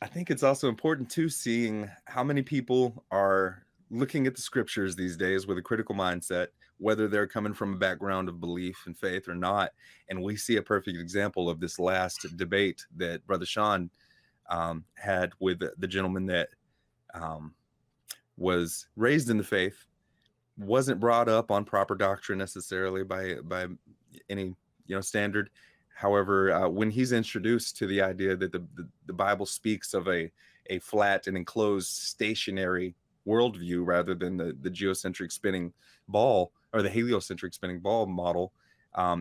I think it's also important too, seeing how many people are looking at the scriptures these days with a critical mindset, whether they're coming from a background of belief and faith or not. And we see a perfect example of this last debate that Brother Sean had with the gentleman that um, was raised in the faith, wasn't brought up on proper doctrine necessarily by any standard. However, when he's introduced to the idea that the Bible speaks of a flat and enclosed stationary worldview rather than the geocentric spinning ball or the heliocentric spinning ball model,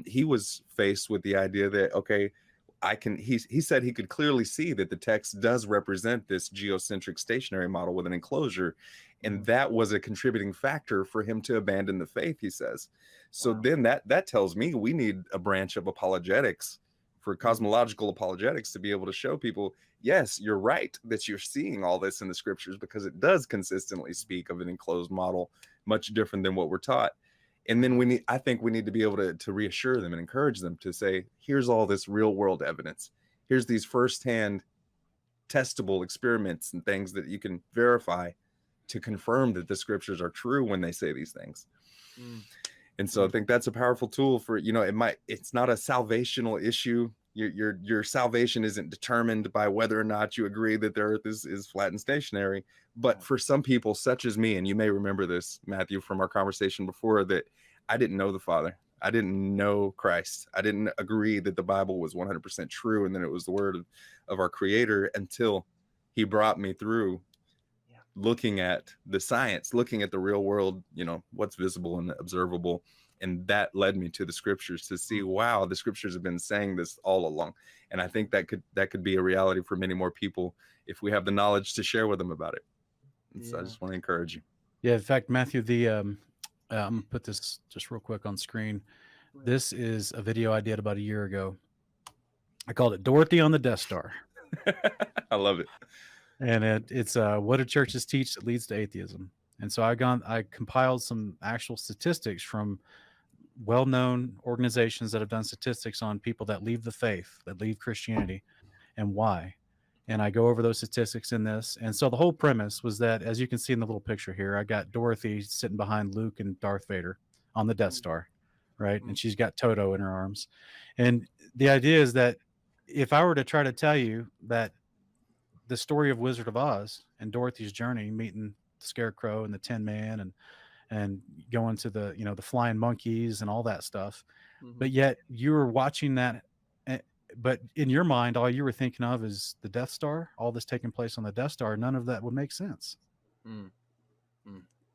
he was faced with the idea that, okay, he said he could clearly see that the text does represent this geocentric stationary model with an enclosure, and that was a contributing factor for him to abandon the faith, he says. So then that tells me we need a branch of apologetics, for cosmological apologetics, to be able to show people, yes, you're right that you're seeing all this in the scriptures, because it does consistently speak of an enclosed model, much different than what we're taught. And then I think we need to be able to reassure them and encourage them to say, here's all this real world evidence. Here's these firsthand testable experiments and things that you can verify to confirm that the scriptures are true when they say these things. And so I think that's a powerful tool for, it's not a salvational issue. Your salvation isn't determined by whether or not you agree that the earth is flat and stationary. But for some people, such as me, and you may remember this, Matthew, from our conversation before, that I didn't know the Father. I didn't know Christ. I didn't agree that the Bible was 100% true and that it was the word of our Creator, until he brought me through looking at the science, looking at the real world, what's visible and observable. And that led me to the scriptures to see, wow, the scriptures have been saying this all along. And I think that could be a reality for many more people if we have the knowledge to share with them about it. And so I just want to encourage you. Yeah, in fact, Matthew, I'm gonna put this just real quick on screen. This is a video I did about a year ago. I called it Dorothy on the Death Star. I love it. And it's what do churches teach that leads to atheism? And so I compiled some actual statistics from well-known organizations that have done statistics on people that leave the faith, that leave Christianity, and why. And I go over those statistics in this. And so the whole premise was that, as you can see in the little picture here, I got Dorothy sitting behind Luke and Darth Vader on the Death Star, right? And she's got Toto in her arms. And the idea is that if I were to try to tell you that the story of Wizard of Oz and Dorothy's journey, meeting the Scarecrow and the Tin Man and going to the the flying monkeys and all that stuff, but yet you were watching that, but in your mind all you were thinking of is the Death Star, all this taking place on the Death Star. None of that would make sense.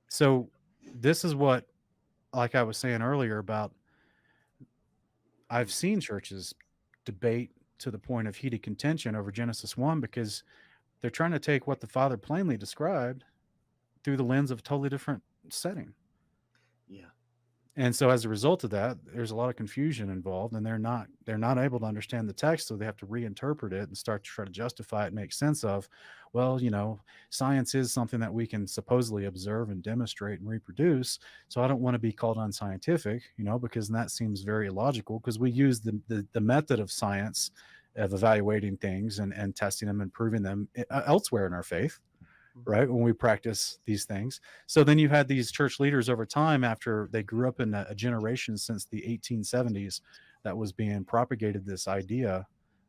So this is what, like I was saying earlier about, I've seen churches debate to the point of heated contention over Genesis 1 because they're trying to take what the Father plainly described through the lens of a totally different setting. Yeah. And so as a result of that, there's a lot of confusion involved, and they're not able to understand the text, so they have to reinterpret it and start to try to justify it, make sense of, well, science is something that we can supposedly observe and demonstrate and reproduce. So I don't want to be called unscientific, because that seems very illogical, because we use the method of science of evaluating things and testing them and proving them elsewhere in our faith, right, when we practice these things. So then you had these church leaders over time, after they grew up in a generation since the 1870s that was being propagated, this idea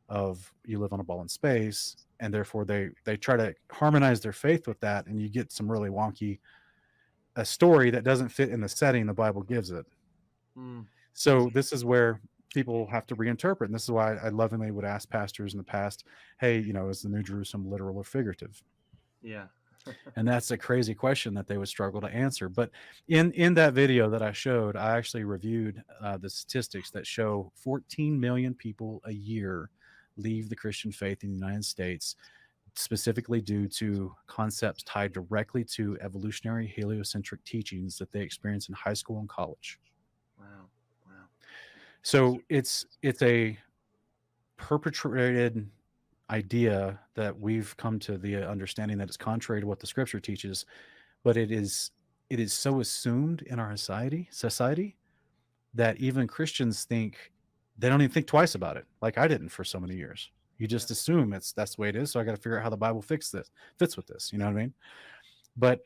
of you live on a ball in space, and therefore they try to harmonize their faith with that, and you get some really wonky a story that doesn't fit in the setting the Bible gives it. So this is where people have to reinterpret, and this is why I lovingly would ask pastors in the past, hey, is the New Jerusalem literal or figurative? Yeah. And that's a crazy question that they would struggle to answer. But in that video that I showed, I actually reviewed the statistics that show 14 million people a year leave the Christian faith in the United States, specifically due to concepts tied directly to evolutionary heliocentric teachings that they experience in high school and college. Wow. So it's a perpetrated idea that we've come to the understanding that it's contrary to what the scripture teaches, but it is so assumed in our society that even Christians think, they don't even think twice about it, like I didn't for so many years. You just assume that's the way it is. So I got to figure out how the Bible fits with this. You know what I mean? But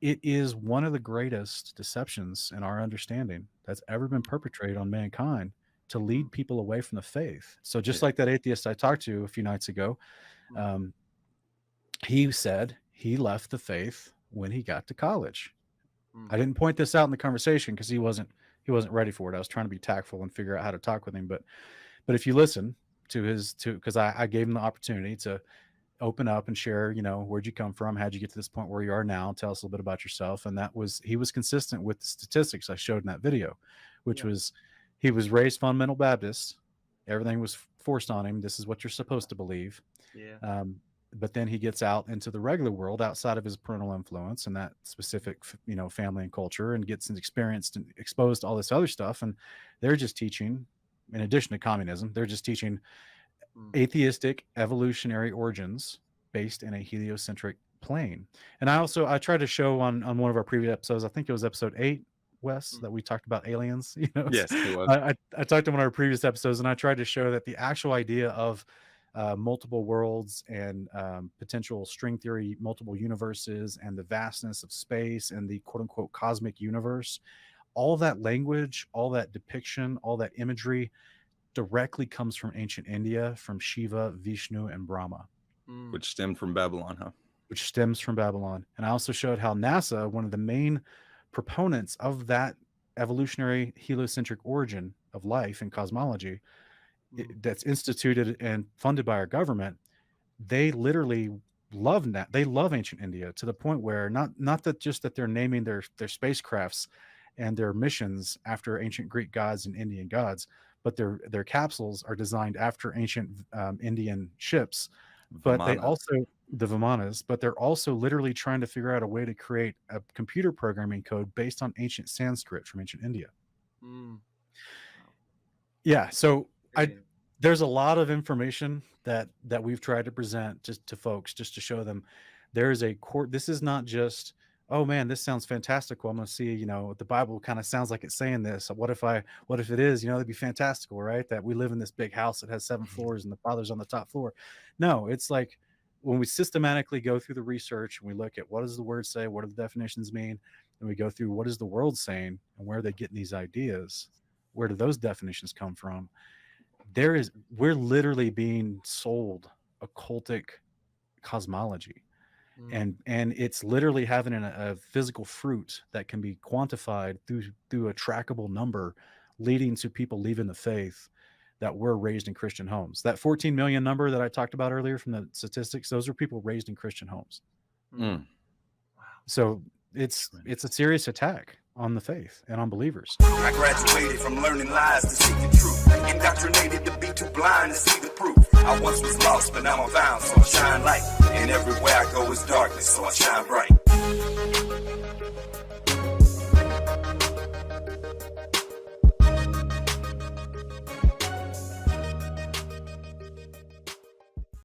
it is one of the greatest deceptions in our understanding that's ever been perpetrated on mankind to lead people away from the faith. So just like that atheist I talked to a few nights ago, he said he left the faith when he got to college. I didn't point this out in the conversation because he wasn't ready for it. I was trying to be tactful and figure out how to talk with him. But if you listen to because I gave him the opportunity to open up and share, where'd you come from? How'd you get to this point where you are now? Tell us a little bit about yourself. And he was consistent with the statistics I showed in that video, which was he was raised fundamental Baptist. Everything was forced on him. This is what you're supposed to believe. Yeah. But then he gets out into the regular world outside of his parental influence and that specific, family and culture, and gets experienced and exposed to all this other stuff. And they're just teaching, in addition to communism, they're just teaching atheistic evolutionary origins based in a heliocentric plane. And I tried to show on one of our previous episodes, I think it was episode 8, Wes, that we talked about aliens. Yes, it was. I talked in one of our previous episodes, and I tried to show that the actual idea of multiple worlds and potential string theory, multiple universes, and the vastness of space and the quote unquote cosmic universe, all that language, all that depiction, all that imagery directly comes from ancient India, from Shiva, Vishnu, and Brahma. Which stemmed from Babylon, huh? Which stems from Babylon. And I also showed how NASA, one of the main proponents of that evolutionary heliocentric origin of life and cosmology, that's instituted and funded by our government, they literally love that. They love ancient India to the point where not that just that they're naming their spacecrafts and their missions after ancient Greek gods and Indian gods, but their capsules are designed after ancient Indian ships. But they also, the Vimanas, but they're also literally trying to figure out a way to create a computer programming code based on ancient Sanskrit from ancient India. Yeah, so there's a lot of information that we've tried to present just to folks, just to show them there is a court. This is not just, oh man, this sounds fantastical. I'm going to see, the Bible kind of sounds like it's saying this. What if it is, that'd be fantastical, right? That we live in this big house that has 7 floors and the Father's on the top floor. No, it's like when we systematically go through the research and we look at what does the word say, what do the definitions mean, and we go through what is the world saying and where are they getting these ideas, where do those definitions come from? We're literally being sold occultic cosmology. And it's literally having a physical fruit that can be quantified through a trackable number, leading to people leaving the faith that were raised in Christian homes. That 14 million number that I talked about earlier from the statistics, those are people raised in Christian homes. Wow. So it's a serious attack on the faith and on believers. I graduated from learning lies to seek the truth, indoctrinated to be too blind to see the proof. I once was lost, but now I'm found, so I shine light. And everywhere I go is darkness, so I shine bright.